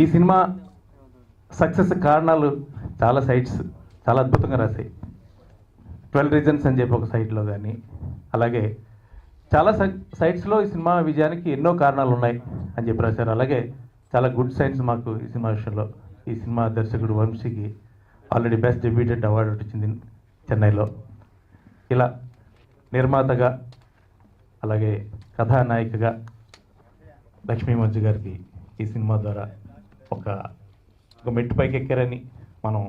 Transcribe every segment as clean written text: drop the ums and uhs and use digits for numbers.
ఈ cinema success కారణాలు చాలా సైట్స్ చాలా అద్భుతంగా రాశాయి. 12 రీజన్స్ అని చెప్పి ఒక సైట్లో కానీ, అలాగే చాలా సైట్స్లో ఈ సినిమా విజయానికి ఎన్నో కారణాలు ఉన్నాయి అని చెప్పి రాశారు. అలాగే చాలా గుడ్ సైన్స్ మాకు ఈ సినిమా విషయంలో. ఈ సినిమా దర్శకుడు వంశీకి ఆల్రెడీ బెస్ట్ డెబ్యూటెంట్ అవార్డు వచ్చింది చెన్నైలో. ఇలా నిర్మాతగా అలాగే కథానాయికగా లక్ష్మీ మంజు గారికి ఈ సినిమా ద్వారా ఒక మెట్టు పైకి ఎక్కారని మనం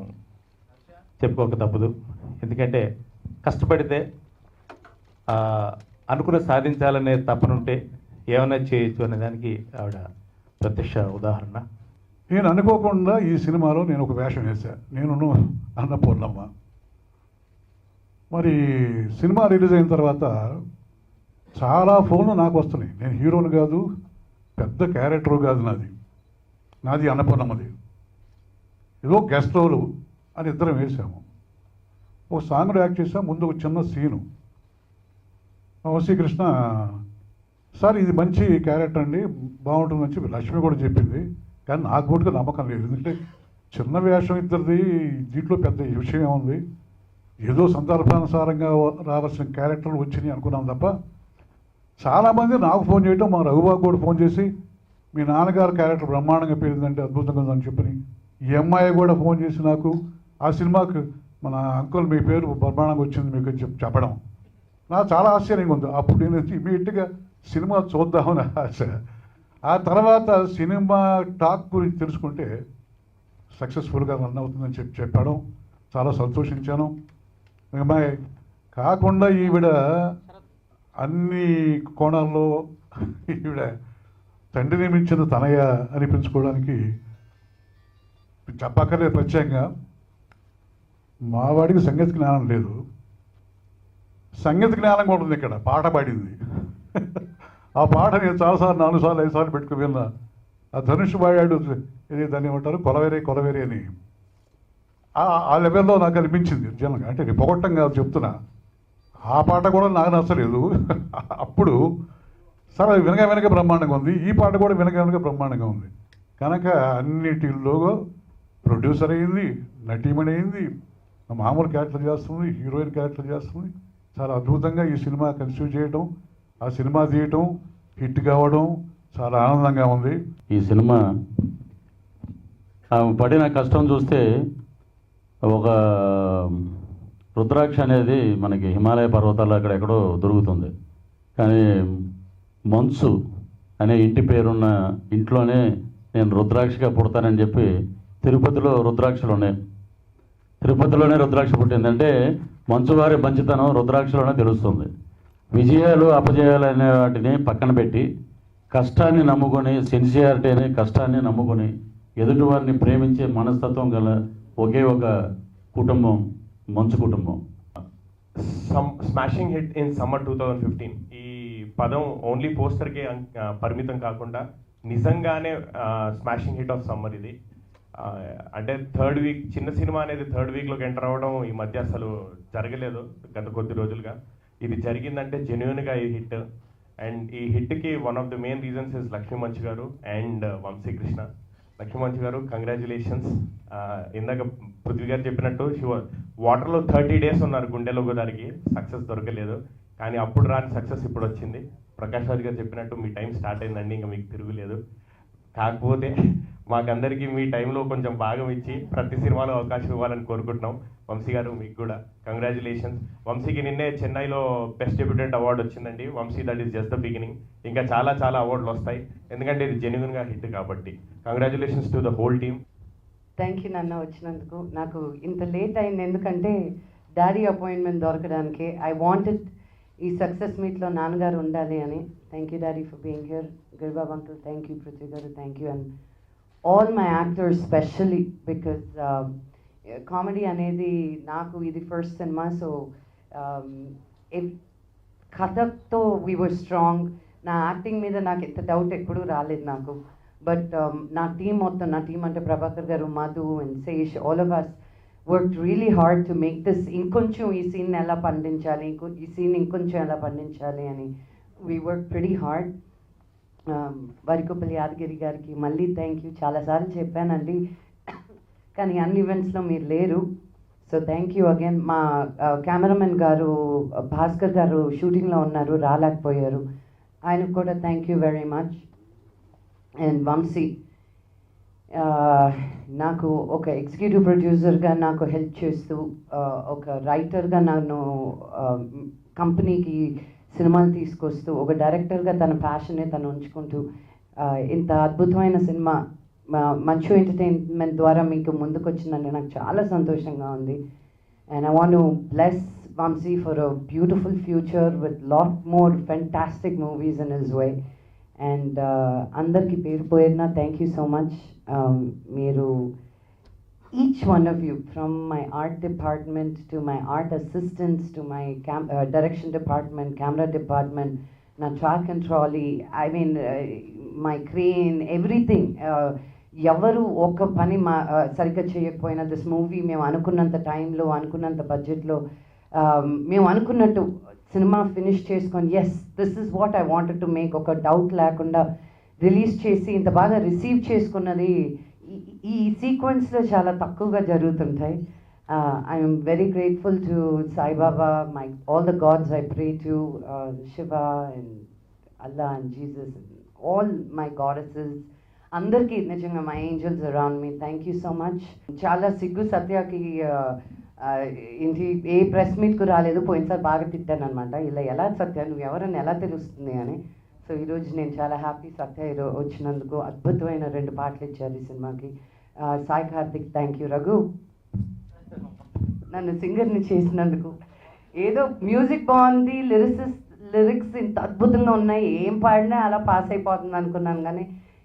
చెప్పుకోక తప్పదు. ఎందుకంటే కష్టపడితే అనుకుని సాధించాలనే తపనుంటే ఏమైనా చేయొచ్చు అనే దానికి ఆవిడ ప్రత్యక్ష ఉదాహరణ. నేను అనుకోకుండా ఈ సినిమాలో నేను ఒక వేషం వేశాను. నేను అన్నపూర్ణమ్మ. మరి సినిమా రిలీజ్ అయిన తర్వాత చాలా ఫోన్లు నాకు వస్తున్నాయి. నేను హీరోని కాదు, పెద్ద క్యారెక్టర్ కాదు, నాది అన్నపూర్ణమ్మది. ఏదో గెస్ట్ రోలు అని ఇద్దరం వేసాము. ఒక సాంగ్లో యాక్ట్ చేసాం. ముందు ఒక చిన్న సీను. వంశీకృష్ణ సార్ ఇది మంచి క్యారెక్టర్ అండి, బాగుంటుందని చెప్పి లక్ష్మి కూడా చెప్పింది. కానీ నాకు కూడా నమ్మకం లేదు. ఎందుకంటే చిన్న వేషం ఇద్దరిది, దీంట్లో పెద్ద విషయం ఏముంది, ఏదో సందర్భానుసారంగా రావాల్సిన క్యారెక్టర్లు వచ్చినాయి అనుకున్నాం తప్ప. చాలామంది నాకు ఫోన్ చేయటం, మా రఘుబాబు కూడా ఫోన్ చేసి మీ నాన్నగారు క్యారెక్టర్ బ్రహ్మాండంగా పేరిందంటే అద్భుతంగా ఉందని చెప్పని, ఈ అమ్మాయి కూడా ఫోన్ చేసి నాకు ఆ సినిమాకు మన అంకుల్ మీ పేరు బ్రహ్మాండంగా వచ్చింది మీకు చెప్పడం నాకు చాలా ఆశ్చర్యంగా ఉంది. అప్పుడు నేను ఇమీడియట్గా సినిమా చూద్దామని ఆశ. ఆ తర్వాత సినిమా టాక్ గురించి తెలుసుకుంటే సక్సెస్ఫుల్గా రన్ అవుతుందని చెప్పడం చాలా సంతోషించాను. అమ్మాయి కాకుండా ఈవిడ అన్ని కోణాల్లో ఈవిడ తండ్రిని మించిన తనయ అనిపించుకోవడానికి చెప్పక్కర్లేదు. ప్రత్యేకంగా మావాడికి సంగీత జ్ఞానం లేదు, సంగీత జ్ఞానం కూడా ఉంది. ఇక్కడ పాట పాడింది. ఆ పాట నేను చాలాసార్లు 4 సార్లు 5 సార్లు పెట్టుకుని విన్నా. ఆ ధనుష్ పాడాడు, ఇది దాన్ని ఏమంటారు, కొలవేరే కొలవేరే అని. ఆ లెవెల్లో నాకు అనిపించింది జనంగా. అంటే నేను పొగట్టం కాదు చెప్తున్నా. ఆ పాట కూడా నాకు నచ్చలేదు. అప్పుడు సరే వినక బ్రహ్మాండంగా ఉంది, ఈ పాట కూడా వినక బ్రహ్మాండంగా ఉంది. కనుక అన్నిటిలో ప్రొడ్యూసర్ అయింది, నటీమణి అయింది, మామూలు క్యారెక్టర్ చేస్తుంది, హీరోయిన్ క్యారెక్టర్ చేస్తుంది. చాలా అద్భుతంగా ఈ సినిమా కన్సీవ్ చేయడం, ఆ సినిమా తీయటం, హిట్ కావడం చాలా ఆనందంగా ఉంది. ఈ సినిమా పడిన కష్టం చూస్తే ఒక రుద్రాక్ష అనేది మనకి హిమాలయ పర్వతాల్లో అక్కడెక్కడో దొరుకుతుంది. కానీ మంచు అనే ఇంటి పేరున్న ఇంట్లోనే నేను రుద్రాక్షగా పుడతానని చెప్పి తిరుపతిలో రుద్రాక్షలు ఉన్నాయి. తిరుపతిలోనే రుద్రాక్ష పుట్టిందంటే మంచువారి మంచితనం రుద్రాక్షలోనే తెలుస్తుంది. విజయాలు అపజయాలు అనే వాటిని పక్కన పెట్టి కష్టాన్ని నమ్ముకొని, సిన్సియారిటీ అనే కష్టాన్ని నమ్ముకొని ఎదుటివారిని ప్రేమించే మనస్తత్వం గల ఒకే ఒక కుటుంబం మంచు కుటుంబం. Smashing hit in summer 2015. ఈ పదం ఓన్లీ పోస్టర్కే పరిమితం కాకుండా నిజంగానే స్మాషింగ్ హిట్ ఆఫ్ సమ్మర్ ఇది. అంటే థర్డ్ వీక్, చిన్న సినిమా అనేది థర్డ్ వీక్లోకి ఎంటర్ అవ్వడం ఈ మధ్య అసలు జరగలేదు గత కొద్ది రోజులుగా. ఇది జరిగిందంటే జెన్యున్గా ఈ హిట్. అండ్ ఈ హిట్కి one of the main reasons is Lakshmi Manchu గారు అండ్ వంశీకృష్ణ. లక్ష్మీ మంచు గారు కంగ్రాచులేషన్స్. ఇందాక పృథ్వీ గారు చెప్పినట్టు వాటర్లో 30 days ఉన్నారు గుండెలో గోదావరికి, సక్సెస్ దొరకలేదు. కానీ అప్పుడు రాని సక్సెస్ ఇప్పుడు వచ్చింది. ప్రకాష్ రాజ్ గారు చెప్పినట్టు మీ టైం స్టార్ట్ అయిందండి, ఇంకా మీకు తిరుగులేదు. కాకపోతే మాకందరికీ మీ టైంలో కొంచెం భాగం ఇచ్చి ప్రతి సినిమాలో అవకాశం ఇవ్వాలని కోరుకుంటున్నాం. వంశీ గారు మీకు కూడా కంగ్రాచులేషన్స్. వంశీకి నిన్నే చెన్నైలో బెస్ట్ డెబ్యూటెంట్ అవార్డు వచ్చిందండి. Vamshi, that is just the beginning. ఇంకా చాలా చాలా అవార్డులు వస్తాయి, ఎందుకంటే ఇది జెన్యున్గా హిట్ కాబట్టి. Congratulations to the whole team. Thank you నాన్న వచ్చినందుకు. నాకు ఇంత లేట్ అయింది ఎందుకంటే డాడీ అపాయింట్మెంట్ దొరకడానికి. ఐ వాంటెడ్ ఈ సక్సెస్ మీట్లో నాన్నగారు ఉండాలి అని. Thank you daddy for being here. Giribabu uncle thank you, Prithvi గారు thank you, and all my actors specially because comedy అనేది నాకు ఇది ఫస్ట్ సినిమా. సో కథతో వీ వర్ స్ట్రాంగ్. నా యాక్టింగ్ మీద నాకు ఎంత డౌట్ ఎప్పుడూ రాలేదు నాకు. బట్ నా టీం మొత్తం, నా టీం అంటే ప్రభాకర్ గారు, Madhu and Sesh, all of us work really hard to make this. ఇంకొంచెం ఈ సీన్ ఎలా పండించాలి, ఈ సీన్ ఇంకొంచెం ఎలా పండించాలి అని we work pretty hard. Varikoppali Yadagiri గారికి మళ్ళీ థ్యాంక్ యూ. చాలాసార్లు చెప్పానండి, కానీ అన్ని ఈవెంట్స్లో మీరు లేరు. So thank you again. మా కెమెరామెన్ గారు భాస్కర్ గారు షూటింగ్లో ఉన్నారు, రాలేకపోయారు. ఆయనకు కూడా thank you very much. And Vamshi, నాకు ఒక ఎగ్జిక్యూటివ్ ప్రొడ్యూసర్గా నాకు హెల్ప్ చేస్తూ, ఒక రైటర్గా నన్ను కంపెనీకి సినిమాలు తీసుకొస్తూ, ఒక డైరెక్టర్గా తన ప్యాషన్ని తను ఉంచుకుంటూ ఇంత అద్భుతమైన సినిమా మంచు ఎంటర్టైన్మెంట్ ద్వారా మీకు ముందుకు వచ్చిందంటే నాకు చాలా సంతోషంగా ఉంది. And I want to bless Vamshi for a beautiful future with lot more fantastic movies in his way. And అందరికీ పేరు పోయినా థ్యాంక్ యూ సో మచ్. మీరు each one of you, from my art department to my art assistants to my direction department, camera department, na track and trolley, I mean my crane, everything. ఎవరు ఒక పని సరిగ్గా చేయకపోయినా this movie మేము అనుకున్నంత టైంలో అనుకున్నంత బడ్జెట్లో మేము అనుకున్నట్టు సినిమా ఫినిష్ చేసుకొని yes this is what I wanted to make, ఒక డౌట్ లేకుండా రిలీజ్ చేసి ఇంత బాగా రిసీవ్ చేసుకున్నది ఈ సీక్వెన్స్లో చాలా తక్కువగా జరుగుతుంటాయి. I'm very grateful to Saibaba, my all the gods I pray to, Shiva and Allah and Jesus, all my goddesses, అందరికీ నిజంగా my angels around me, thank you so much. చాలా సిగ్గు సత్యకి ఇంటి ఏ ప్రెస్ మీట్కు రాలేదు, పోయినసారి బాగా తిట్టాను అనమాట, ఇలా ఎలా సత్య నువ్వు ఎవరని ఎలా తెలుస్తుంది అని. సో ఈరోజు నేను చాలా హ్యాపీ సత్య వచ్చినందుకు. అద్భుతమైన 2 పాటలు ఇచ్చారు ఈ సినిమాకి. Sai Karthik thank you. రఘు నన్ను సింగర్ని చేసినందుకు. ఏదో మ్యూజిక్ బాగుంది, లిరిక్స్ ఇంత అద్భుతంగా ఉన్నాయి, ఏం పాడినా అలా పాస్ అయిపోతుంది అనుకున్నాను, కానీ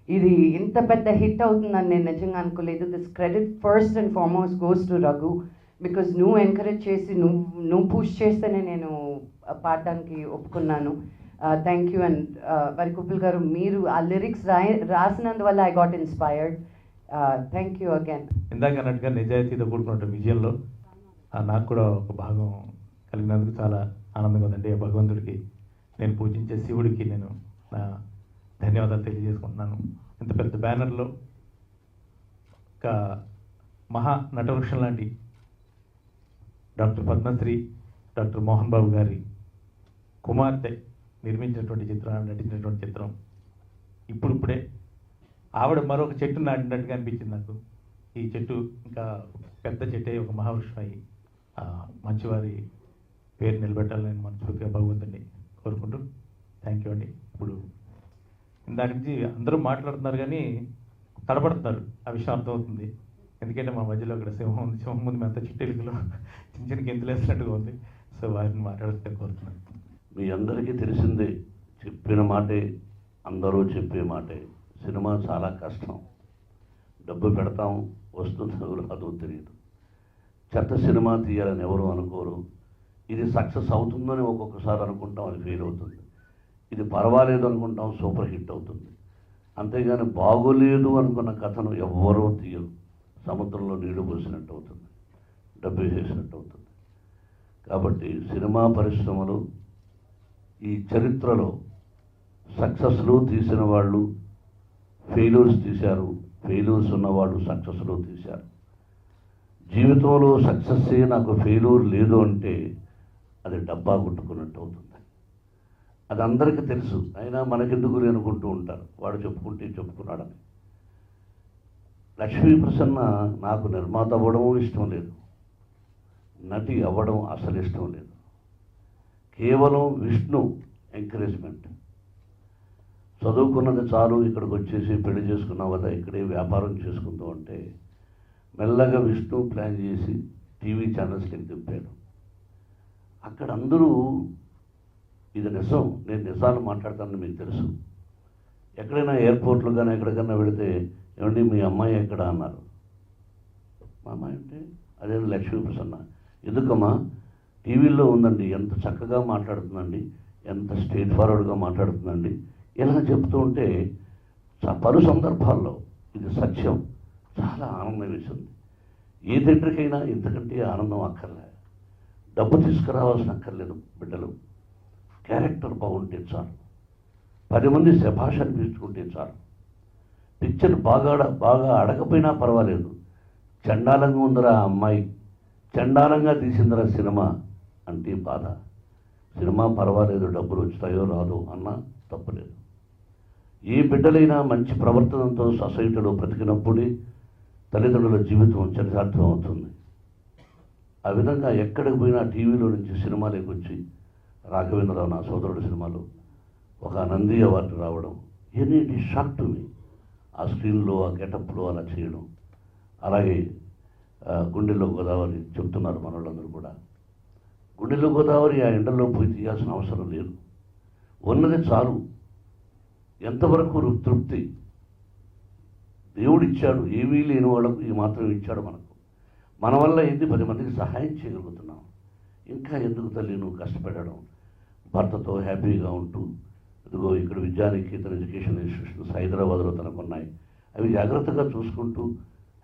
ఇది ఇంత పెద్ద హిట్ అవుతుందని నేను నిజంగా అనుకోలేదు. This credit first and foremost goes to Raghu, because నువ్వు ఎంకరేజ్ చేసి నువ్వు పుష్ చేస్తేనే నేను పాడడానికి ఒప్పుకున్నాను. Thank you. అండ్ వరికుప్పల్ గారు, మీరు ఆ లిరిక్స్ రాసినందువల్ల I got inspired. Thank you again. ఇందాక అన్నట్టుగా నిజాయితీతో కూడుకున్న విజయంలో నాకు కూడా ఒక భాగం కలిగినందుకు చాలా ఆనందంగా ఉందండి. ఆ భగవంతుడికి, నేను పూజించే శివుడికి నేను నా ధన్యవాదాలు తెలియజేసుకుంటున్నాను. ఇంత పెద్ద బ్యానర్లో ఒక మహా నటవృక్షం లాంటి డాక్టర్ పద్మశ్రీ డాక్టర్ మోహన్ బాబు గారి కుమార్తె నిర్మించినటువంటి చిత్రం, నటించినటువంటి చిత్రం, ఇప్పుడిప్పుడే ఆవిడ మరొక చెట్టు నాటినట్టుగా అనిపించింది నాకు. ఈ చెట్టు ఇంకా పెద్ద చెట్టే ఒక మహావృక్షం అయ్యి మంచివారి పేరు నిలబెట్టాలని మనస్ఫూర్తిగా భగవంతుడిని కోరుకుంటూ థ్యాంక్ యూ అండి. ఇప్పుడు ఇందాక నుంచి అందరూ మాట్లాడుతున్నారు కానీ తడబడుతున్నారు, ఆ విషయం అర్థమవుతుంది. ఎందుకంటే మా మధ్యలో అక్కడ సింహం ఉంది, సింహం ముందు మేంత చిట్టెలుగులో చిన్న చిన్న గెంతులు వేసినట్టుగా ఉంది. సో వారిని మాట్లాడితే కోరుతున్నాను. మీ అందరికీ తెలిసిందే, చెప్పిన మాటే అందరూ చెప్పే మాటే, సినిమా చాలా కష్టం, డబ్బు పెడతాం వస్తుందో రాదో తెలియదు, చెత్త సినిమా తీయాలని ఎవరు అనుకోరు, ఇది సక్సెస్ అవుతుందని ఒక్కొక్కసారి అనుకుంటాం, అది ఫెయిల్ అవుతుంది, ఇది పర్వాలేదు అనుకుంటాం, సూపర్ హిట్ అవుతుంది. అంతేగాని బాగోలేదు అనుకున్న కథను ఎవ్వరూ తీయరు, సముద్రంలో నీళ్లు పోసినట్టు అవుతుంది, డబ్బు వేసేసినట్టు అవుతుంది. కాబట్టి సినిమా పరిశ్రమలు ఈ చరిత్రలో సక్సెస్లు తీసిన వాళ్ళు ఫెయిల్యూర్స్ తీశారు, ఫెయిల్యూర్స్ ఉన్నవాళ్ళు సక్సెస్లు తీశారు. జీవితంలో సక్సెస్సే నాకు ఫెయిల్యూర్ లేదు అంటే అది డబ్బా కొట్టుకున్నట్టు అవుతుంది. అది అందరికీ తెలుసు, అయినా మనకెందుకు అనుకుంటూ ఉంటారు, వాడు చెప్పుకుంటే చెప్పుకున్నాడని. లక్ష్మీ ప్రసన్న నాకు నిర్మాత అవ్వడం ఇష్టం లేదు, నటి అవ్వడం అసలు ఇష్టం లేదు, కేవలం విష్ణు ఎంకరేజ్మెంట్. చదువుకున్నది చాలు, ఇక్కడికి వచ్చేసి పెళ్లి చేసుకున్న వల్ల ఇక్కడే వ్యాపారం చేసుకుంటూ ఉంటే మెల్లగా విష్ణు ప్లాన్ చేసి టీవీ ఛానల్స్కి తిప్పాడు. అక్కడ అందరూ ఇది నిజం, నేను నిజాలు మాట్లాడతానని మీకు తెలుసు. ఎక్కడైనా ఎయిర్పోర్ట్లో కానీ ఎక్కడికైనా వెళితే ఏమండి మీ అమ్మాయి ఎక్కడ అన్నారు. మా అమ్మాయి అంటే అదే లక్ష్మీ ప్రసన్న. ఎందుకమ్మా? టీవీలో ఉందండి, ఎంత చక్కగా మాట్లాడుతుందండి, ఎంత స్ట్రైట్ ఫార్వర్డ్గా మాట్లాడుతుందండి, ఇలా చెప్తూ ఉంటే పలు సందర్భాల్లో ఇది సత్యం, చాలా ఆనందం వేసింది. ఏ థియేటర్కైనా ఇంతకంటే ఆనందం అక్కర్లే, డబ్బు తీసుకురావాల్సిన అక్కర్లేదు. బిడ్డలు క్యారెక్టర్ బాగుంటే చాలు. 10 మంది శభాష్ అనిపించుకుంటే చాలు. పిక్చర్ బాగా అడగపోయినా పర్వాలేదు, చండాలంగా ఉందరా అమ్మాయి, చండాలంగా తీసిందరా సినిమా అంటే బాధ. సినిమా పర్వాలేదు, డబ్బులు వచ్చాయో రాదో అన్నా తప్పులేదు. ఏ బిడ్డలైనా మంచి ప్రవర్తనతో సొసైటీలో బ్రతికినప్పుడే తల్లిదండ్రుల జీవితం చరితార్థం అవుతుంది. ఆ విధంగా ఎక్కడికి పోయినా టీవీలో నుంచి సినిమాలోకి వచ్చి రాఘవేంద్రరావు నా సోదరుడు సినిమాలో ఒక నంది అవార్డు రావడం, ఇవన్నీ it is shock to me. ఆ స్క్రీన్లో ఆ గెటప్లో అలా చేయడం. అలాగే గుండెల్లో గోదావరి చెప్తున్నారు మన వాళ్ళందరూ కూడా. గుండెల్లో గోదావరి ఆ ఎండల్లో పోయి తీయాల్సిన అవసరం లేదు, ఉన్నది చాలు. ఎంతవరకు తృప్తి దేవుడిచ్చాడు, ఏమీ లేని వాళ్ళకు ఈ మాత్రం ఇచ్చాడు మనకు. మన వల్ల ఏంది 10 మందికి సహాయం చేయగలుగుతున్నాం. ఇంకా ఎందుకు తల్లి నువ్వు కష్టపడడం? భర్తతో హ్యాపీగా ఉంటూ, ఇదిగో ఇక్కడ విద్యానికేతన్ ఎడ్యుకేషన్ ఇన్స్టిట్యూషన్స్ హైదరాబాద్లో తనకున్నాయి, అవి జాగ్రత్తగా చూసుకుంటూ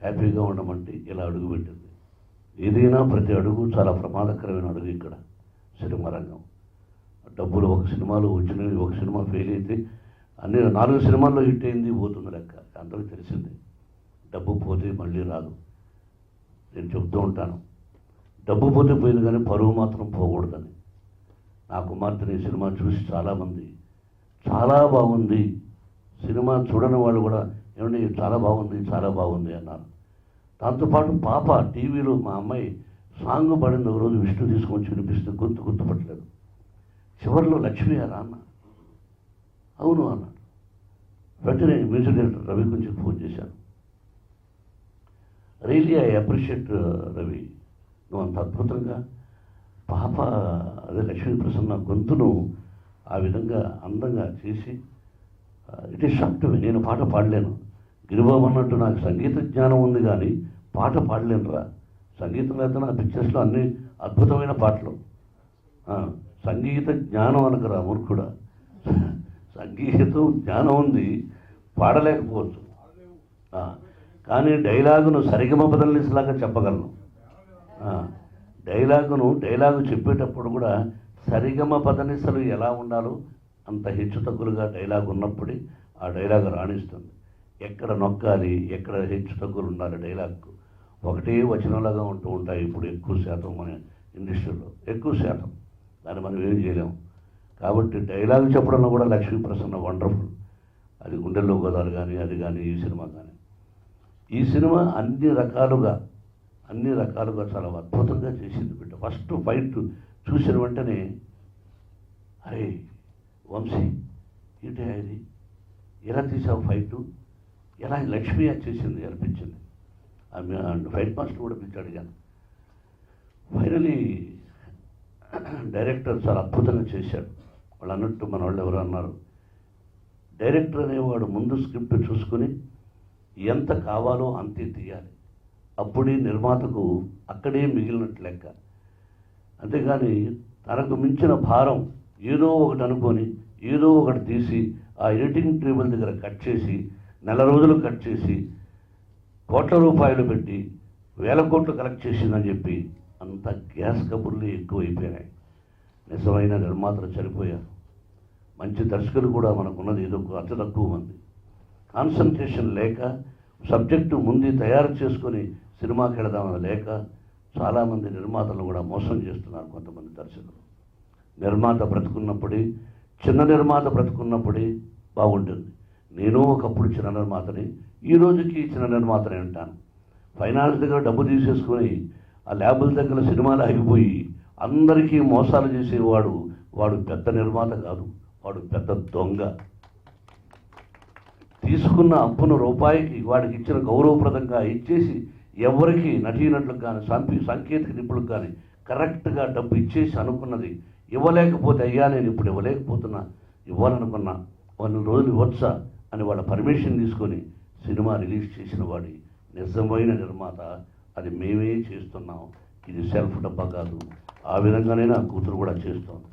హ్యాపీగా ఉండమంటే ఇలా అడుగుపెట్టింది. ఏదైనా ప్రతి అడుగు చాలా ప్రమాదకరమైన అడుగు ఇక్కడ సినిమా రంగం. డబ్బులు ఒక సినిమాలో వచ్చినవి, ఒక సినిమా ఫెయిల్ అయితే అన్ని 4 సినిమాల్లో హిట్ అయింది పోతుంది లెక్క, అందరికీ తెలిసిందే. డబ్బు పోతే మళ్ళీ రాదు. నేను చెప్తూ ఉంటాను, డబ్బు పోతే పోయింది కానీ పరువు మాత్రం పోకూడదని. నా కుమార్తెని సినిమా చూసి చాలామంది చాలా బాగుంది, సినిమా చూడని వాళ్ళు కూడా ఏమంటే చాలా బాగుంది అన్నారు. దాంతోపాటు పాప టీవీలో మా అమ్మాయి సాంగ్ పడింది, ఒకరోజు విష్ణు తీసుకొచ్చి వినిపిస్తే గుర్తుపట్టలేదు. చివరిలో లక్ష్మి అరా అన్న, అవును అన్నాడు. వెంటనే మ్యూజిక్ డైరెక్టర్ రవి గురించి ఫోన్ చేశాను. రియలీ ఐ అప్రిషియేట్ రవి, నువ్వు అంత అద్భుతంగా పాప అదే లక్ష్మీ ప్రసన్న గొంతును ఆ విధంగా అందంగా చేసి it is shock to me. నేను పాట పాడలేను, గిరిబాబు అన్నట్టు నాకు సంగీత జ్ఞానం ఉంది కానీ పాట పాడలేనురా. సంగీతం లేదా నా పిక్చర్స్లో అన్ని అద్భుతమైన పాటలు. సంగీత జ్ఞానం అనకరా మూర్ఖుడా, సంగీతం జ్ఞానం ఉంది, పాడలేకపోవచ్చు. కానీ డైలాగును సరిగమ బదలిసలాగా చెప్పగలను. డైలాగు చెప్పేటప్పుడు కూడా సరిగమ పదనిసలు ఎలా ఉండాలో అంత హెచ్చు తగ్గులుగా డైలాగ్ ఉన్నప్పుడే ఆ డైలాగ్ రాణిస్తుంది. ఎక్కడ నొక్కాలి, ఎక్కడ హెచ్చు తగ్గులు ఉండాలి డైలాగ్కు. ఒకటే వచనంలాగా ఉంటూ ఉంటాయి ఇప్పుడు ఎక్కువ శాతం మన ఇండస్ట్రీలో, ఎక్కువ శాతం. దాన్ని మనం ఏం చేయలేము. కాబట్టి డైలాగ్ చెప్పడంలో కూడా లక్ష్మీ ప్రసన్న వండర్ఫుల్. అది గుండెల్లో గోదావరి కానీ అది కానీ ఈ సినిమా కానీ. ఈ సినిమా అన్ని రకాలుగా చాలా అద్భుతంగా చేసింది బిడ్డ. ఫస్ట్ ఫైట్ చూసిన వెంటనే అరే వంశీ ఏంటి ఇది, ఎలా తీసావు ఫైటు, ఎలా లక్ష్మి చేసింది అనిపించింది. ఆమె ఫైట్ మాస్టర్ కూడా పిలిచి అడిగాను. ఫైనలీ డైరెక్టర్ చాలా అద్భుతంగా చేశాడు. వాళ్ళు అన్నట్టు మన వాళ్ళు ఎవరు అన్నారు, డైరెక్టర్ అనేవాడు ముందు స్క్రిప్ట్ చూసుకొని ఎంత కావాలో అంతే తీయాలి, అప్పుడే నిర్మాతకు అక్కడే మిగిలినట్టు లెక్క. అంతేగాని తనకు మించిన భారం ఏదో ఒకటి అనుకొని ఏదో ఒకటి తీసి ఆ ఎడిటింగ్ టేబుల్ దగ్గర కట్ చేసి 4 రోజులు కట్ చేసి కోట్ల రూపాయలు పెట్టి 1000 కోట్లు కలెక్ట్ చేసిందని చెప్పి అంత గ్యాస్ కబుర్లు ఎక్కువైపోయినాయి. నిజమైన నిర్మాతలు చనిపోయారు. మంచి దర్శకులు కూడా మనకున్నది ఏదో అతి తక్కువ మంది. కాన్సన్ట్రేషన్ లేక, సబ్జెక్టు ముందు తయారు చేసుకొని సినిమాకి వెళదామని లేక చాలామంది నిర్మాతలు కూడా మోసం చేస్తున్నారు కొంతమంది దర్శకులు. నిర్మాత బ్రతుకున్నప్పుడే, చిన్న నిర్మాత బ్రతుకున్నప్పుడే బాగుంటుంది. నేను ఒకప్పుడు చిన్న నిర్మాతని, ఈ రోజుకి చిన్న నిర్మాతనే అంటాను. ఫైనాన్స్ దగ్గర డబ్బు తీసేసుకొని ఆ ల్యాబుల దగ్గర సినిమాలు ఆగిపోయి అందరికీ మోసాలు చేసేవాడు వాడు పెద్ద నిర్మాత కాదు, వాడు పెద్ద దొంగ. తీసుకున్న అప్పును రూపాయికి వాడికి ఇచ్చిన గౌరవప్రదంగా ఇచ్చేసి ఎవరికి నటీనటులకు కానీ సాంకేతిక నిపుణులకు కానీ కరెక్ట్గా డబ్బు ఇచ్చేసి అనుకున్నది ఇవ్వలేకపోతే, అయ్యా నేను ఇప్పుడు ఇవ్వలేకపోతున్నా, ఇవ్వాలనుకున్నా 1 రోజులు ఇవ్వచ్చా అని వాళ్ళ పర్మిషన్ తీసుకొని సినిమా రిలీజ్ చేసిన వాడి నిజమైన నిర్మాత. అది మేమే చేస్తున్నాం, ఇది సెల్ఫ్ డబ్బా కాదు. ఆ విధంగానే నా కూతురు కూడా చేస్తోంది.